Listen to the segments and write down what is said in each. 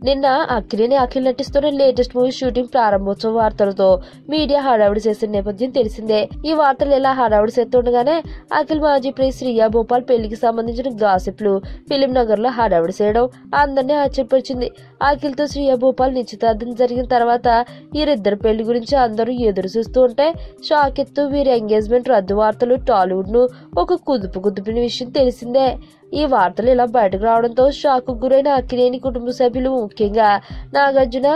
నిన్న అఖిల్ నటిస్తున్న latest movie shooting ప్రారంభోత్సవ వార్తలతో మీడియా హడావుడి చేసిన నేపథ్యం తెలిసిందే. ఈ వార్తలు ఇలా హడావుడి చేస్తుండగానే అఖిల్ మాజీ ప్రియ శ్రియా భోపాల్ పెళ్లికి సంబంధించిన గాసిప్లు ఫిలిం నగర్ లో హడావుడి చేయడం అందరినీ ఆశ్చర్యపరిచింది. అఖిల్ తో శ్రియా భోపాల్ నిశ్చితార్థం జరిగిన తర్వాత వీరిద్దరు పెళ్లి గురించి అందరూ ఎదురు చూస్తూ ఉంటే షాక్ ఎత్తు వీరి ఎంగేజ్మెంట్ రద్దు వార్తలు టాలీవుడ్ ను ఒక కుదుపిన విషయం తెలిసిందే. ఈ వార్తలు ఇలా బయటకు రావడంతో షాక్ కు గురైన అక్కినేని కుటుంబ సభ్యులు, ముఖ్యంగా నాగార్జున,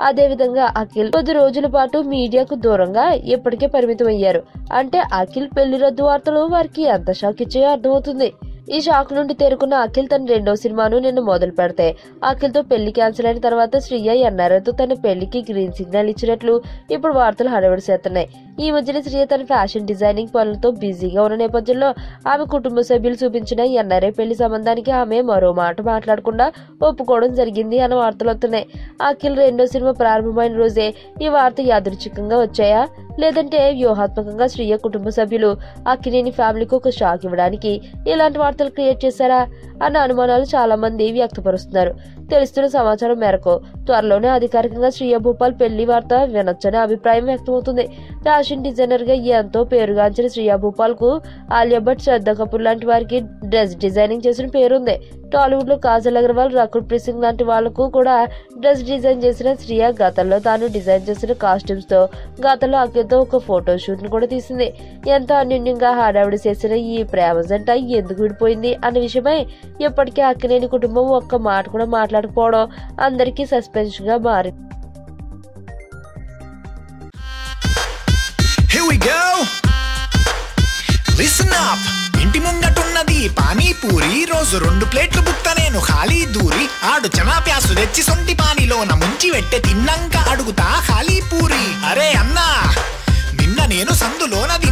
అదే విధంగా అఖిల్ కొద్ది రోజుల పాటు మీడియాకు దూరంగా ఇప్పటికే పరిమితం అయ్యారు. అంటే అఖిల్ పెళ్లి రద్దు వార్తలు వారికి ఎంత షాక్ ఇచ్చాయో అర్థమవుతుంది. ఈ షాక్ నుండి తేరుకున్న అఖిల్ తన రెండో సినిమాను నిన్న మొదలు పెడితే అఖిల్ తో పెళ్లి క్యాన్సిల్ అయిన తర్వాత శ్రియ ఎన్ఆర్ఐతో తన పెళ్లికి గ్రీన్ సిగ్నల్ ఇచ్చినట్లు ఇప్పుడు వార్తలు హడావిడి చేస్తున్నాయి. ఈ మధ్యన శ్రియ తన ఫ్యాషన్ డిజైనింగ్ పనులతో బిజీగా ఉన్న నేపథ్యంలో ఆమె కుటుంబ సభ్యులు చూపించిన ఎన్ఆర్ఐ పెళ్లి సంబంధానికి ఆమె మరో మాట మాట్లాడకుండా ఒప్పుకోవడం జరిగింది అన్న వార్తలు వస్తున్నాయి. అఖిల్ రెండో సినిమా ప్రారంభమైన రోజే ఈ వార్త యాదృచ్ఛికంగా వచ్చాయా, లేదంటే వ్యూహాత్మకంగా శ్రియ కుటుంబ సభ్యులు అక్కినేని ఫ్యామిలీకి ఒక షాక్ ఇవ్వడానికి ఇలాంటి వార్తలు క్రియేట్ చేశారా అన్న అనుమానాలు చాలా మంది వ్యక్తపరుస్తున్నారు. తెలుస్తున్న సమాచారం మేరకు త్వరలోనే అధికారికంగా శ్రియా భూపాల్ పెళ్లి వార్త వినొచ్చనే అభిప్రాయం వ్యక్తమవుతుంది. ఫ్యాషన్ డిజైనర్ గా ఎంతో పేరుగాంచిన శ్రియా భూపాల్ కు ఆలియా భట్, శ్రద్ధా కపూర్ లాంటి వారికి డ్రెస్ డిజైనింగ్ చేసిన పేరుంది. టాలీవుడ్ లో కాజల్ అగర్వాల్, రకుల్ ప్రీత్ సింగ్ లాంటి వాళ్లకు కూడా డ్రెస్ డిజైన్ చేసిన శ్రియా గతంలో తాను డిజైన్ చేసిన కాస్ట్యూమ్స్ తో గతంలో అఖిల్తో ఒక ఫోటో షూట్ ను కూడా తీసింది. ఎంతో అన్యోన్యంగా హడావిడి చేసిన ఈ ప్రేమ జంట ఎందుకు విడిపోయింది అన్న విషయమై ఇప్పటికే అక్కినేని కుటుంబం ఒక్క మాట కూడా మాట్లాడకపోవడం అందరికీ సస్పెన్స్ గా మారింది. ఇంటి ముంగటున్నది పానీపూరి, రోజు 2 ప్లేట్లు బుక్త నేను ఖాళీ దూరి, ఆడు చనా ప్యాసు తెచ్చి సొంటి పానీలోన ముంచి వెట్టె తిన్నంక అడుగుతా ఖాళీ పూరి. అరే అన్నా, నిన్న నేను సందులోనది